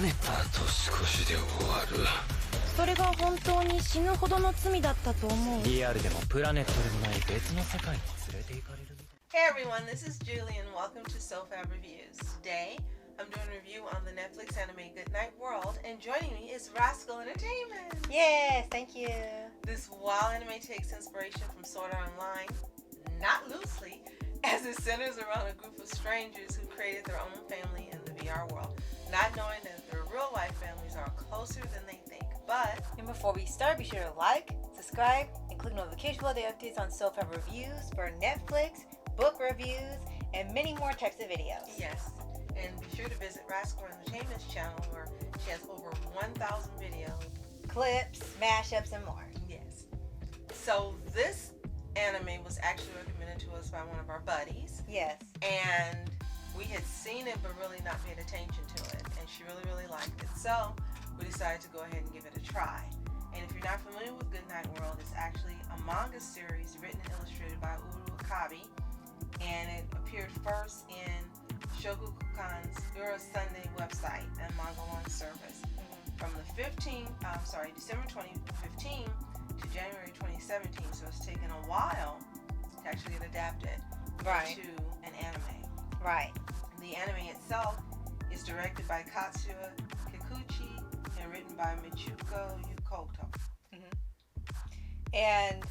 ネたと少しで終わる。それが本当に死ぬほどの罪だったと思う。リアルでもプラネットでもない別の世界に連れて行かれるみたい。 Hey everyone, this is Julie and welcome to SOFHAB Reviews. Today, I'm doing a review on the Netflix anime Goodnight World, and joining me is Rascal Entertainment. Yes, thank you. This wild anime takes inspiration from Sword Art Online, not loosely, as it centers around a group of strangers who created their own family in the VR world, not knowing that their real-life families are closer than they think. But And before we start, be sure to like, subscribe, and click notification bell to updates on SOFHAB Reviews for Netflix, book reviews, and many more types of videos. yes, and be sure to visit Rascal Entertainment's channel where she has over 1,000 videos. Clips, mashups, and more. Yes. So this anime was actually recommended to us by one of our buddies, Yes. and we had seen it but really not paid attention to it, and she really liked it. So we decided to go ahead and give it a try. And if you're not familiar with Goodnight World, it's actually a manga series written and illustrated by Uru Okabe, and it appeared first in Shogakukan's Ura Sunday website and MangaONE service from the December 2015 to January 2017. So it's taken a while to actually get adapted Right. to an anime. Right. The anime itself is directed by Katsuya Kikuchi and written by Michiko Yokote. And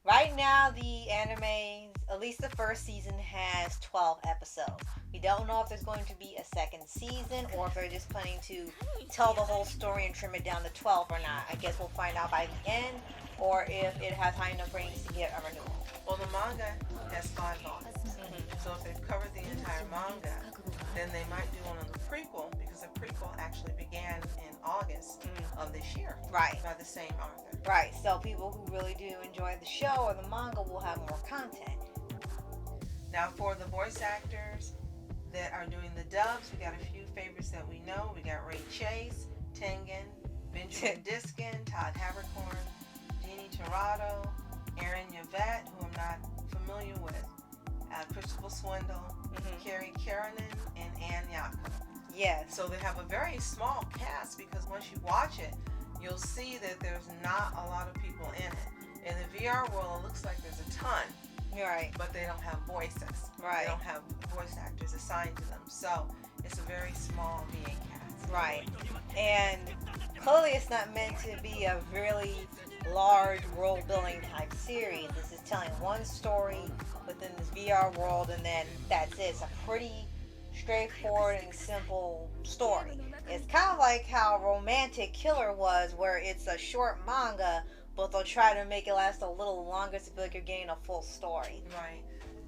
right now, the anime, at least the first season, has 12 episodes. We don't know if there's going to be a second season or if they're just planning to tell the whole story and trim it down to 12 or not. I guess we'll find out by the end, or if it has high enough ratings to get a renewal. Well, the manga has 5 volumes. So if they've covered the entire manga, then they might do one on the prequel, because the prequel actually began in August of this year. Right. By the same author. Right, so people who really do enjoy the show or the manga will have more content. Now for the voice actors that are doing the dubs, we got a few favorites that we know. We got Ray Chase, Tengen, Benjamin Diskin, Todd Habercorn, Jeannie Tirado, Aaron Yvette, who I'm not familiar with, Christopher Swindle, Carrie Karanen, and Ann Yako. Yes. So they have a very small cast, because once you watch it, you'll see that there's not a lot of people in it. In the VR world, it looks like there's a ton, Right. but they don't have voices. Right. They don't have voice actors assigned to them. So it's a very small VA cast. Right. And clearly it's not meant to be a really large world building type series. This is telling one story within this VR world, and then that's it. It's a pretty straightforward and simple story. It's kind of like how Romantic Killer was, where it's a short manga, but they'll try to make it last a little longer to feel like you're getting a full story. Right.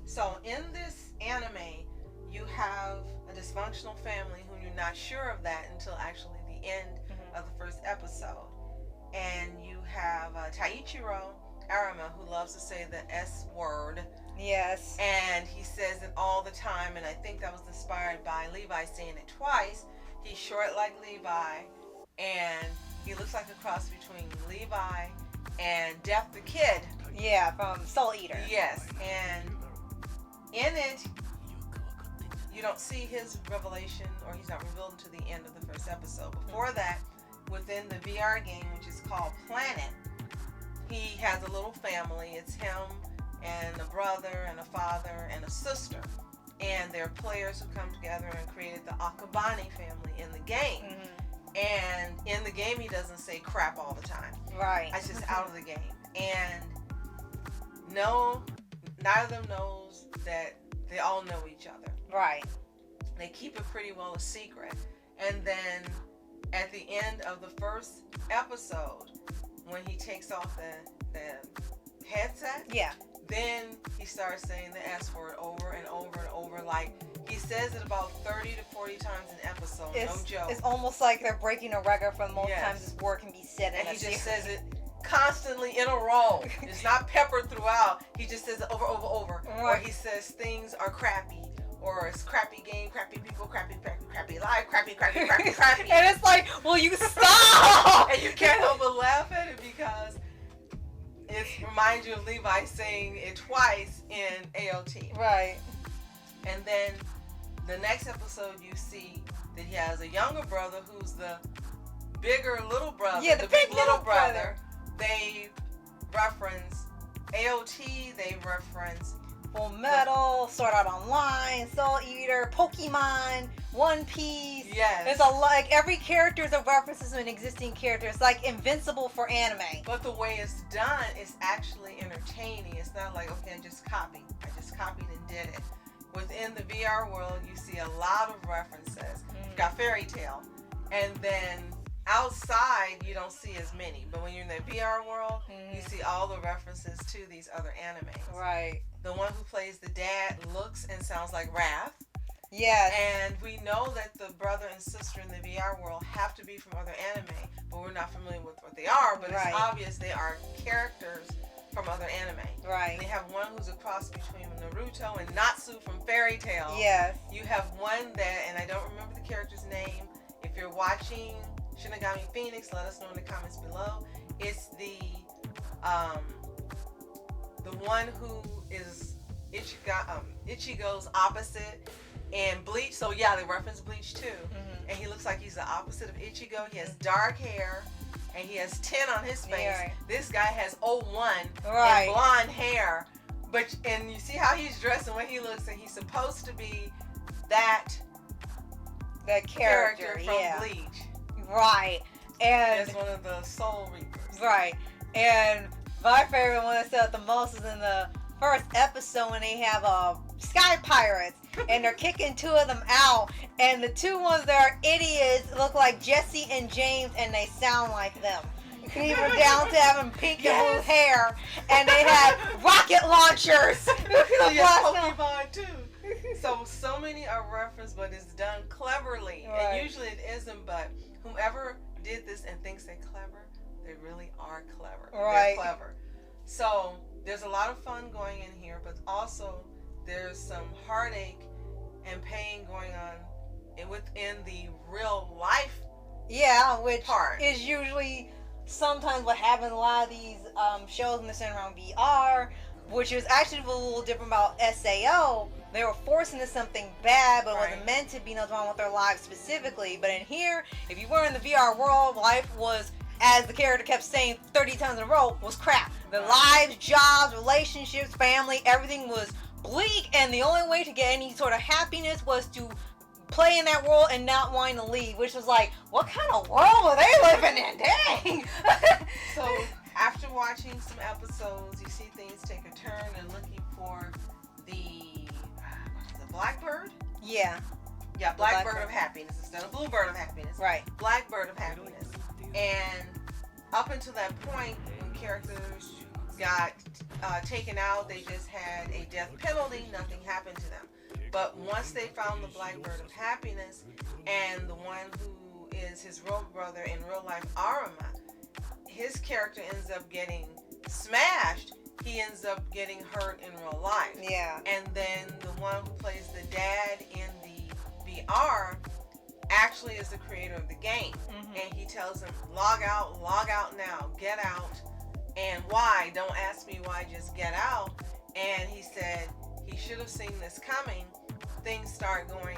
So in this anime, you have a dysfunctional family who you're not sure of that until actually the end of the first episode. And you have Taichiro Arima, who loves to say the S word. Yes. And he says it all the time, and I think that was inspired by Levi saying it twice. He's short like Levi, and he looks like a cross between Levi and Death the Kid. Yeah, from Soul Eater. Yes, and in it, you don't see his revelation, or he's not revealed until the end of the first episode. Before that, within the VR game, which is called Planet, he has a little family. It's him and a brother and a father and a sister, and they're players who come together and created the Akabane family in the game. And in the game, he doesn't say crap all the time. Right. It's just out of the game. And no, neither of them knows that they all know each other. Right. They keep it pretty well a secret. And then at the end of the first episode, when he takes off the headset, Yeah. then he starts saying the S word over and over and over. Like, he says it about 30 to 40 times an episode. No joke. It's almost like they're breaking a record for the most Yes. times this word can be said in And a he just series. says it constantly in a row. It's not peppered throughout. He just says it over. Or Right. he says things are crappy. Or it's crappy game, crappy people, crappy life, crappy. And it's like, will you stop? And you can't help but laugh at it, because it reminds you of Levi saying it twice in AOT. Right. And then the next episode you see that he has a younger brother who's the bigger little brother. Yeah, the big little brother. They reference AOT, they reference Full Metal, Sword Art Online, Soul Eater, Pokemon, One Piece. Yes. There's a like every character is a reference to an existing character. It's like Invincible for anime. But the way it's done is actually entertaining. It's not like, okay, I just copied and did it. Within the VR world, you see a lot of references. You've got Fairy Tail, and then outside you don't see as many. But when you're in the VR world, you see all the references to these other animes. Right. The one who plays the dad looks and sounds like Wrath. Yes. And we know that the brother and sister in the VR world have to be from other anime, but we're not familiar with what they are. But Right. it's obvious they are characters from other anime. Right. They have one who's a cross between Naruto and Natsu from Fairy Tail. Yes. You have one that, and I don't remember the character's name. If you're watching Shinigami Phoenix, let us know in the comments below. It's the one who is Ichigo's opposite in Bleach. So yeah, they reference Bleach too. And he looks like he's the opposite of Ichigo. He has dark hair and he has 10 on his face. Yeah, right. This guy has 01 Right. and blonde hair. And you see how he's dressed and what he looks, and he's supposed to be that character from yeah. Bleach. Right. And As one of the Soul Reapers. right. And my favorite one that stood out the most is in the first episode when they have sky pirates and they're kicking two of them out, and the two ones that are idiots look like Jesse and James, and they sound like them. Even down to having pink and blue hair, and they had rocket launchers. Yeah, Pokemon too. So many are referenced, but it's done cleverly. Right. And usually it isn't, but whomever did this and thinks they're clever, they really are clever. Right. They're clever. So there's a lot of fun going in here, but also there's some heartache and pain going on within the real life. Yeah, which part. is usually sometimes what happens in a lot of these shows in the center around VR, which is actually a little different about SAO. They were forced into something bad, but it wasn't meant to be nothing wrong with their lives specifically. But in here, if you were in the VR world, life was, as the character kept saying 30 times in a row, was crap. The lives, jobs, relationships, family, everything was bleak, and the only way to get any sort of happiness was to play in that world and not wanting to leave, which was like, what kind of world were they living in? Dang! So after watching some episodes, you see things take a turn and looking for the Blackbird? Yeah. Yeah, Blackbird of Happiness instead of Bluebird of Happiness. Right. Blackbird of Happiness. And up until that point, when characters got taken out, they just had a death penalty, nothing happened to them. But once they found the Blackbird of Happiness and the one who is his real brother in real life, Aruma, his character ends up getting smashed. He ends up getting hurt in real life. Yeah. And then the one who plays the dad in the VR actually is the creator of the game. And he tells him, log out now, get out. And why? Don't ask me why, just get out. And he said he should have seen this coming. Things start going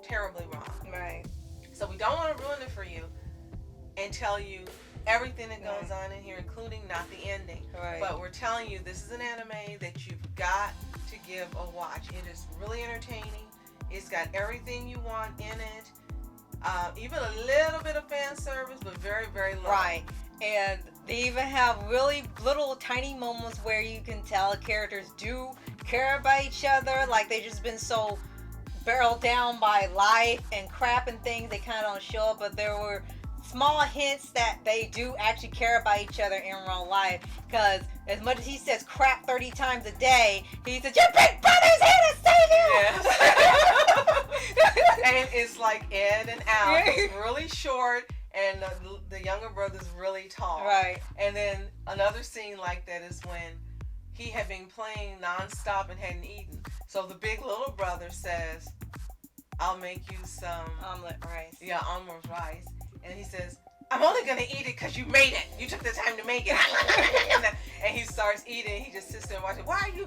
terribly wrong. Right. So we don't want to ruin it for you and tell you everything that goes on in here, including not the ending. Right. But we're telling you this is an anime that you've got to give a watch. It is really entertaining. It's got everything you want in it. Even a little bit of fan service, but very, very low. Right. And they even have really little tiny moments where you can tell characters do care about each other. Like they've just been so barreled down by life and crap and things, they kind of don't show up. But there were small hints that they do actually care about each other in real life. Because as much as he says crap 30 times a day, he says, your big brother's here to save you! Yes. And it's like Ed and Al. It's really short, and the younger brother's really tall. Right. And then another scene like that is when he had been playing nonstop and hadn't eaten. So the big little brother says, I'll make you some omelet rice. Yeah, omelet rice. And he says, I'm only going to eat it because you made it. You took the time to make it. And he starts eating. He just sits there and watches. Why are you?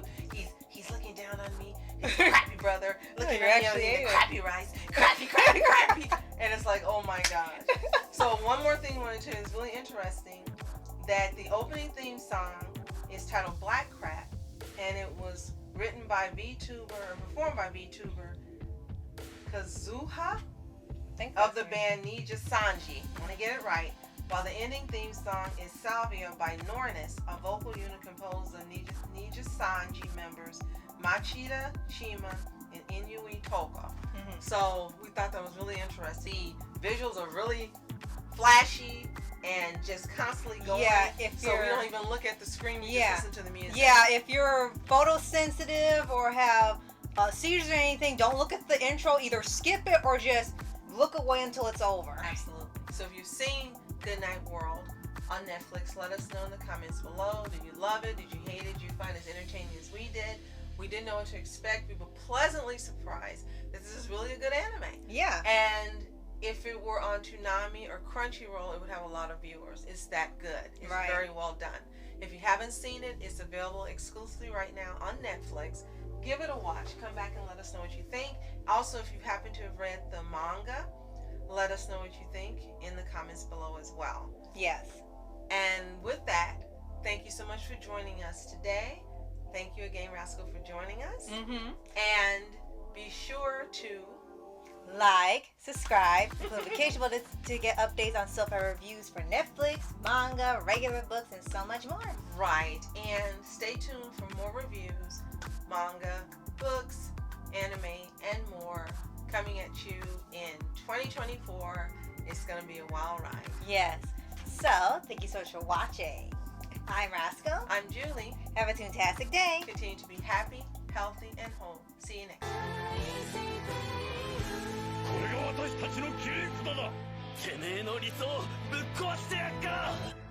He's looking down on me. crappy brother. Look at You're me, actually eating ate it. crappy rice, crappy. And it's like, oh my gosh. So one more thing I wanted to, is really interesting that the opening theme song is titled Black Crap, and it was written by VTuber, or performed by VTuber Kazuha of the band Nija Sanji. I want to get it right. While the ending theme song is Salvia by Nornis, a vocal unit composed of Nija Sanji members Machida Shima and Inui Toka. So we thought that was really interesting. The visuals are really flashy and just constantly going. Yeah, so we don't even look at the screen, we just listen to the music. Yeah, if you're photosensitive or have seizures or anything, don't look at the intro. Either skip it or just look away until it's over. Absolutely. So if you've seen Goodnight World on Netflix, let us know in the comments below. Did you love it? Did you hate it? Did you find it as entertaining as we did? We didn't know what to expect. We were pleasantly surprised that this is really a good anime. Yeah. And if it were on Toonami or Crunchyroll, it would have a lot of viewers. It's that good. It's very well done. If you haven't seen it, it's available exclusively right now on Netflix. Give it a watch. Come back and let us know what you think. Also, if you happen to have read the manga, let us know what you think in the comments below as well. Yes. And with that, thank you so much for joining us today. Thank you again, Rascal, for joining us. And be sure to like, subscribe, notification button to get updates on SOFHAB reviews for Netflix, manga, regular books, and so much more. Right. And stay tuned for more reviews, manga, books, anime, and more coming at you in 2024. It's going to be a wild ride. Yes. So, thank you so much for watching. I'm Rascal. I'm Julie. Have a fantastic day. Continue to be happy, healthy, and whole. See you next time. これが私たちの切り札だ。てめえの理想ぶっ壊してやっから。